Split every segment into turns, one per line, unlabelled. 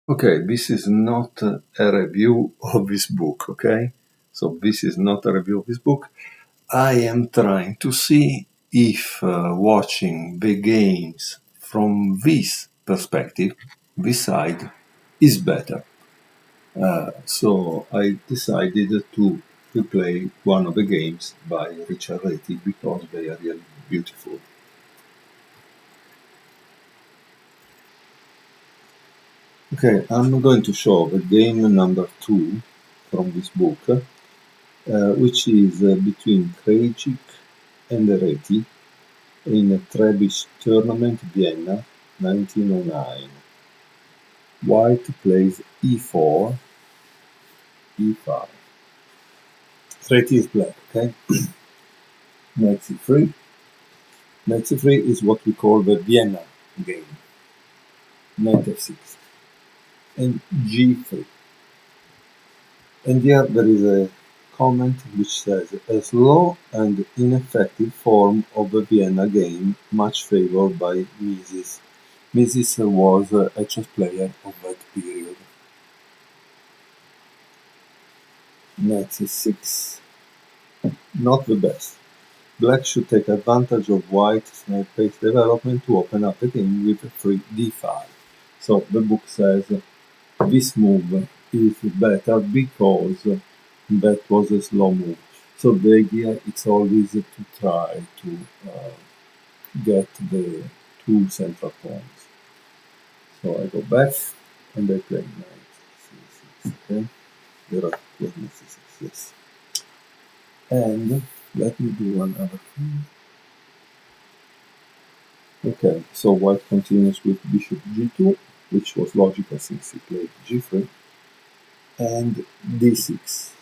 Okay, this is not a review of this book, okay? So this is not a review of this book. I am trying to see if watching the games from this perspective, this side, is better. So I decided to replay one of the games by Richard Reti because they are really beautiful. Okay, I'm going to show the game number 2 from this book, which is between Krejcik and Reti in a Trebisch tournament, Vienna, 1909. White plays e4, e5. Reti is black, okay? Knight c3. Knight c3 is what we call the Vienna game. Knight f6. And g3. And here there is a comment which says, a slow and ineffective form of the Vienna game, much favored by Mises. Mises was a chess player of that period. Knight c6, not the best. Black should take advantage of white's knight pace development to open up the game with free d5. So the book says this move is better because that was a slow move. So the idea is always to try to get the two central points. So I go back and I play knight c6. Okay, there are knight c6. Yes, and let me do one other thing. Okay, so white continues with bishop g2, which was logical since he played g3, and d6.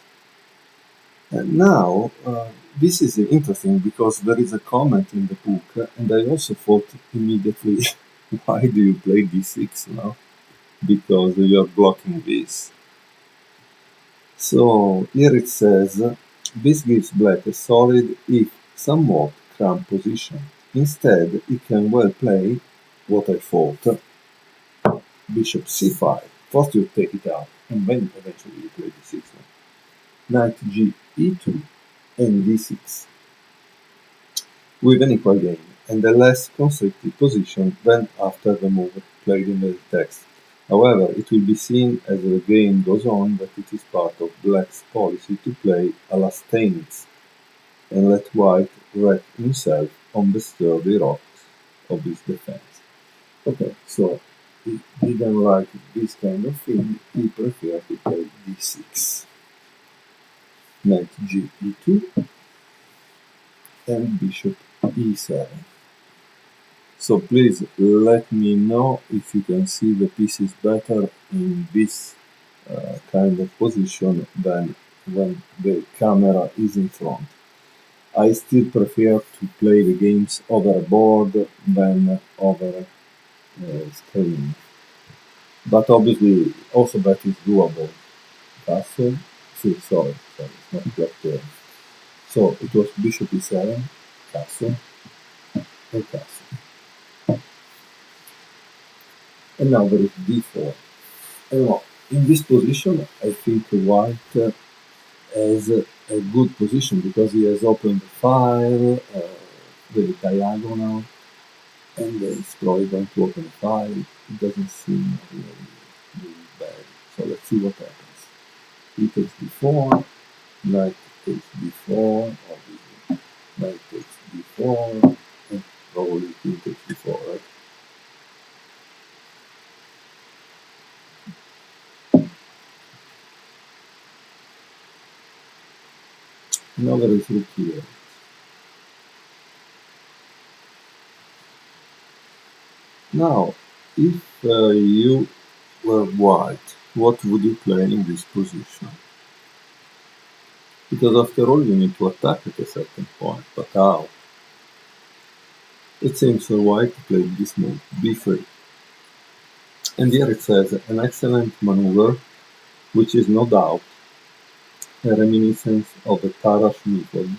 And now, this is interesting because there is a comment in the book, and I also thought immediately, why do you play d6 now? Because you're blocking this. So here it says, this gives black a solid, if somewhat cramped position. Instead, he can well play what I thought, bishop c5. First you take it out, and then eventually you play d6. Knight g e2 and d6 with an equal game, and a less constricted position than after the move played in the text. However, it will be seen as the game goes on that it is part of black's policy to play a la Steinitz and let white wreck himself on the sturdy rocks of his defense. Okay, so he didn't like this kind of thing, he preferred to play d6. Knight g e2 and bishop e7. So please let me know if you can see the pieces better in this kind of position than when the camera is in front. I still prefer to play the games over a board than over a screen. But obviously also that is doable. Castle, sorry, it's not black turn. So it was bishop e7, castle, and castle. And now there is d4. And well, in this position, I think white has a good position because he has opened the file, the diagonal, and it's probably going to open the file. It doesn't seem really bad. So let's see what happens. He takes d4, knight takes d4, obviously. Knight takes d4, and probably he takes d4, right? Now there is rook here. Now, if you were white, what would you play in this position? Because after all, you need to attack at a certain point, but how? It seems white played this move, b3. And here it says, an excellent maneuver, which is no doubt a reminiscence of the Tarrasch method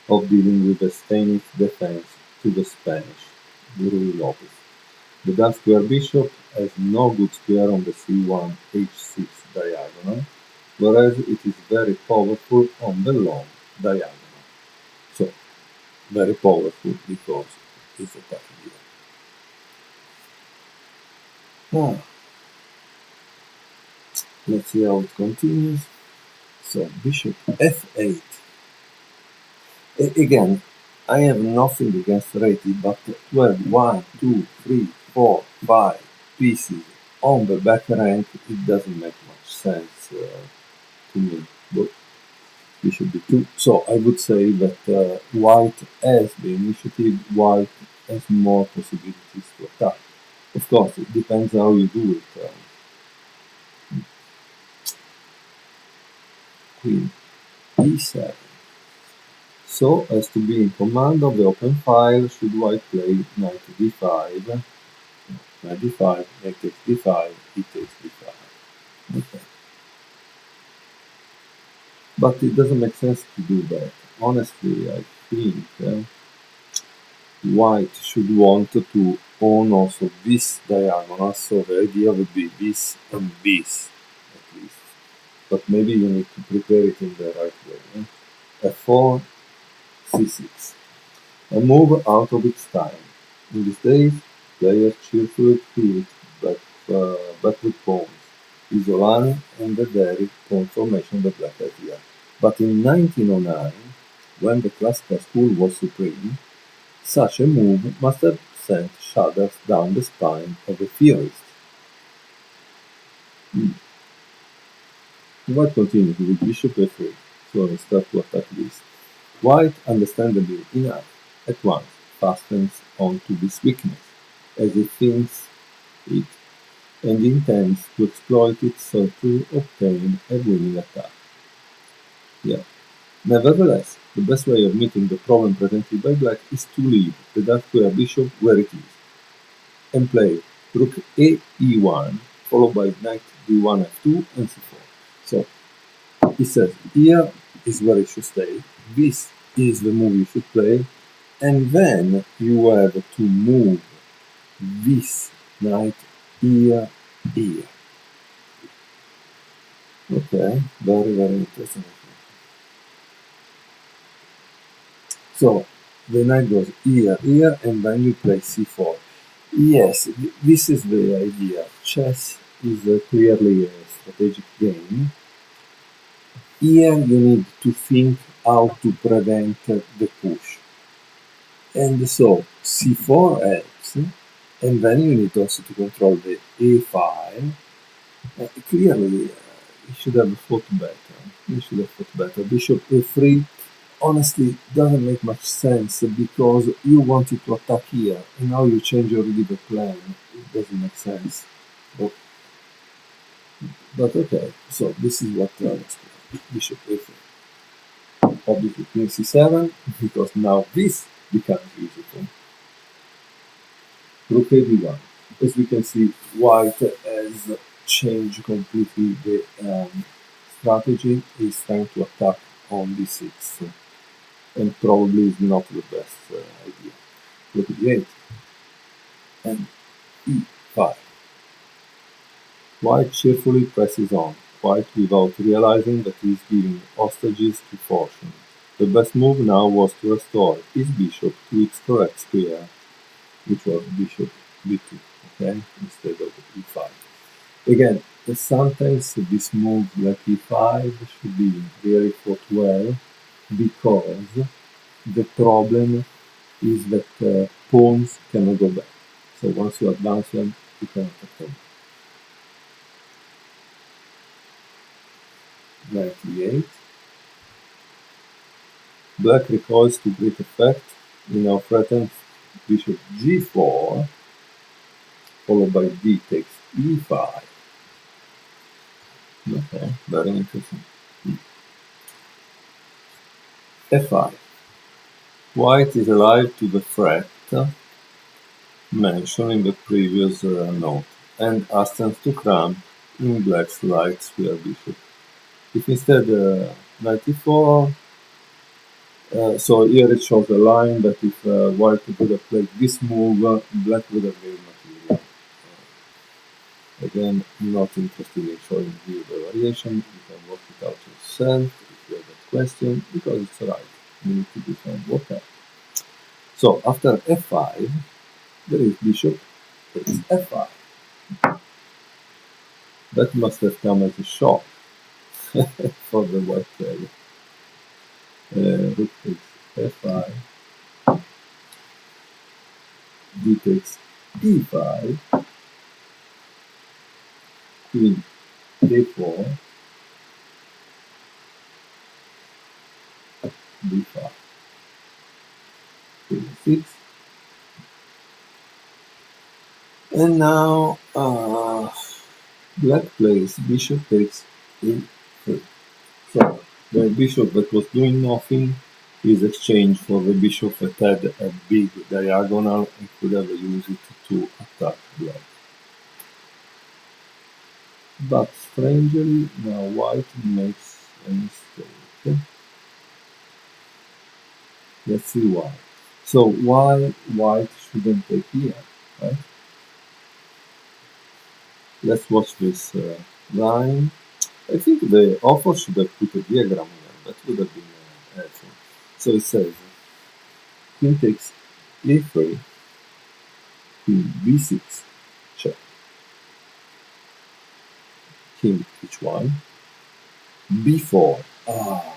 of dealing with the Steinitz defense to the Spanish, Ruy Lopez. The dark square bishop has no good square on the c1 h6 diagonal, whereas it is very powerful on the long diagonal. So, very powerful because it's attacking here. Now, let's see how it continues. So, bishop f8. Again, I have nothing against Reti, but to have 1, 2, 3, 4, 5 pieces on the back rank, it doesn't make much sense to me. But bishop b2. So I would say that white has the initiative, white has more possibilities to attack. Of course, it depends how you do it. Queen e7. So, as to be in command of the open file, should white play knight d5, knight d5, knight takes d5, he takes d5. Okay. But it doesn't make sense to do that. Honestly, I think white should want to own also this diagonal, so the idea would be this and this, at least. But maybe you need to prepare it in the right way. f4, c6. A move out of its time. In these days, players cheerfully create backward pawns, Isolani and the Derry pawn formation the black idea. But in 1909, when the classical school was supreme, such a move must have sent shudders down the spine of the theorist. White continues with bishop f3, so I start to attack this. White, understandably enough, at once fastens onto this weakness, as he thinks it, and intends to exploit it so to obtain a winning attack. Yeah. Nevertheless, the best way of meeting the problem presented by black is to leave the dark square bishop where it is, and play rook a e1, followed by knight d1 f2 and c4. So, he says here is where it should stay, this is the move you should play, and then you have to move this knight here, here. Okay, very, very interesting. So the knight goes here, here, and then you play c4. Yes, this is the idea. Chess is clearly a strategic game. Here you need to think how to prevent the push. And so c4 helps, and then you need also to control the a file. Clearly, he should have fought better. He should have fought better. Bishop a3 honestly doesn't make much sense because you wanted to attack here and now you change already the plan. It doesn't make sense. But okay, so this is what bishop a3. Obviously queen c7 because now this becomes useful. Rook a d1. As we can see, white has changed completely the strategy. He's trying to attack on d6 and probably is not the best idea. Rook d8 and e5. White cheerfully presses on, quite without realizing that he is giving hostages to fortune. The best move now was to restore his bishop to its correct square, which was bishop b2, okay, instead of e5. Again, sometimes this move like e5 should be really fought well because the problem is that pawns cannot go back. So once you advance them, you cannot attack them. Knight e8. Black recoils to great effect. He now threatens bishop g4, followed by d takes e5. Okay, very interesting. f5. White is alive to the threat mentioned in the previous note and hastens to cramp in black's light square bishop. If instead knight e4, so here it shows a line that if white would have played this move, black would have gained material. Again, not interested in showing you the variation. You can work it out yourself if you have a question, because it's right. You need to do some work out. So after f5, there is bishop takes f5. That must have come as a shock for the white player. Rook takes f5, d takes d5, queen d4, d5, queen 6. And now black plays bishop takes e3. So the bishop that was doing nothing is exchanged for the bishop that had a big diagonal and could have used it to attack black. But strangely, now white makes a mistake. Let's see why. So why white shouldn't take here, right? Let's watch this line. I think the author should have put a diagram here. That would have been helpful. So it says, queen takes a3, queen b6, check, king h1, b4. Ah,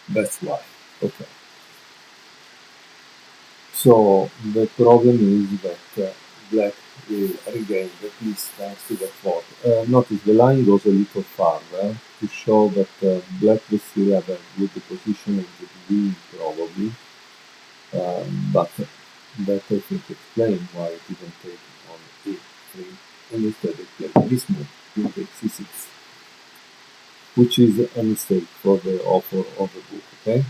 that's why. Okay. So the problem is that black will regain the piece thanks to that thought. Notice the line goes a little farther to show that black will still have a good position and good win probably, but that I think explains why it didn't take on a3 and instead it played this move, queen takes c6, which is a mistake for the author of the book, okay?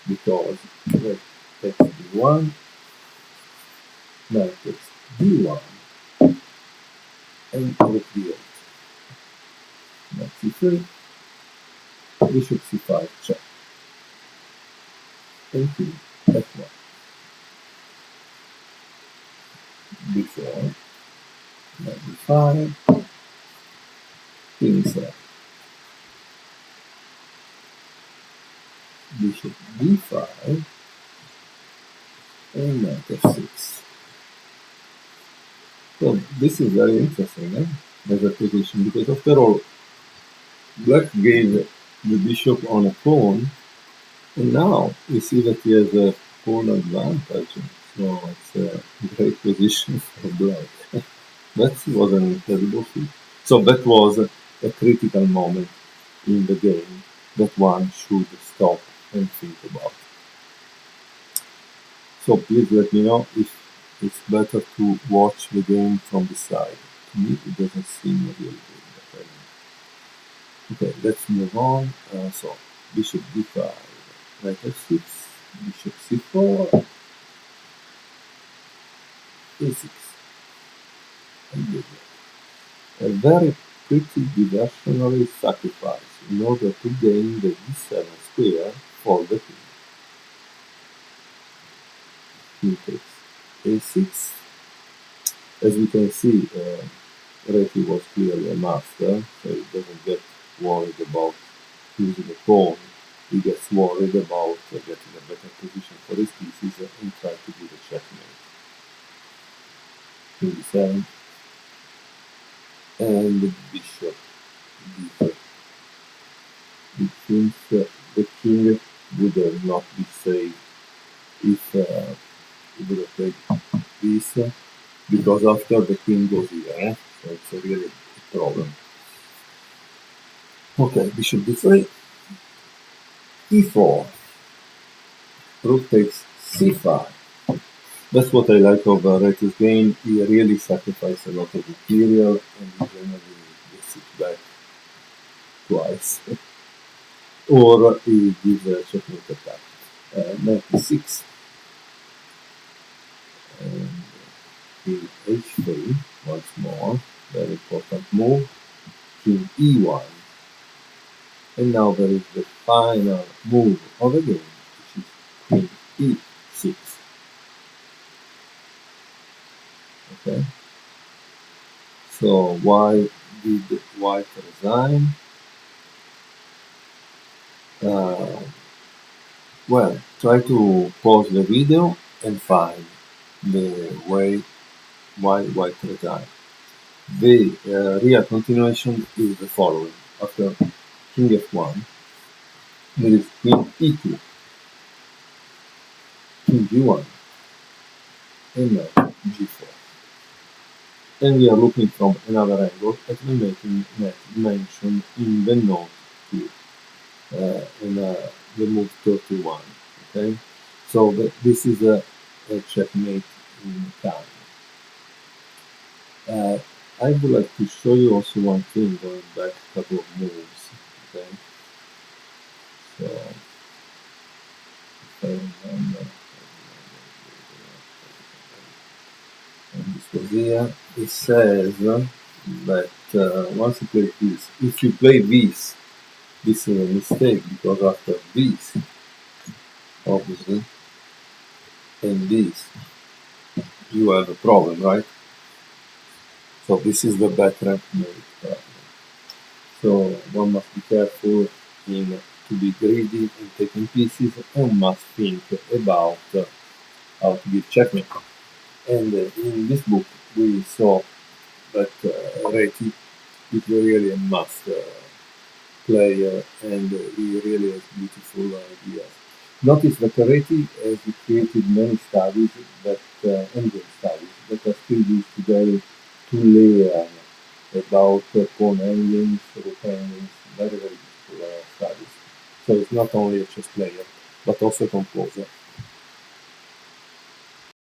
Because black takes d1, knight takes d1, and rook d8. Knight c3, bishop c5, check, and queen f1, b4, knight b5, king e7, bishop b5, and knight f6. So this is very interesting as a position, because after all, black gave the bishop on a pawn, and now you see that he has a pawn advantage. So it's a great position for black. That was an incredible feat. So that was a critical moment in the game that one should stop and think about. So please let me know if it's better to watch the game from the side. To me, it doesn't seem really good. But okay, let's move on. So bishop d5, knight f6, bishop c4, a6, and good. A very pretty diversionary sacrifice in order to gain the d7 square for the king. King takes a6. As we can see, Reti was clearly a master, so he doesn't get worried about using a pawn. He gets worried about getting a better position for his pieces and try to do the checkmate. King d7 and bishop d3. It seems the king would not be safe if he would have played this, because after the king goes here, so it's a really a problem. Okay, bishop d3, e4, rook takes c5. That's what I like of Reti's game. He really sacrificed a lot of material and he generally gets it back twice. Or he gives a checkmate attack. Knight e6 and king h3 once more. Very important move. King e1. And now there is the final move of the game, which is queen e6. Okay. So why did White resign? Uh, well, try to pause the video and find the way why White resigned. The real continuation is the following. After king f1, there is queen e2, king g1, and now g4. And we are looking from another angle as we mentioned in the note here, in the move 31. Okay, so this is a checkmate in time. I would like to show you also one thing going back a couple of moves. Okay, so if I remember, and this was here. It says that once you play this, if you play this is a mistake because after this, obviously, and this, you have a problem, right? So this is the background mode problem. So one must be careful in to be greedy and taking pieces and must think about how to give checkmate. And in this book we saw that Reti is really a master player and he really has beautiful ideas. Notice that Reti has created many studies that engine studies that are still used today to learn about pawn engines, rook engines, very beautiful studies. So it's not only a chess player, but also a composer.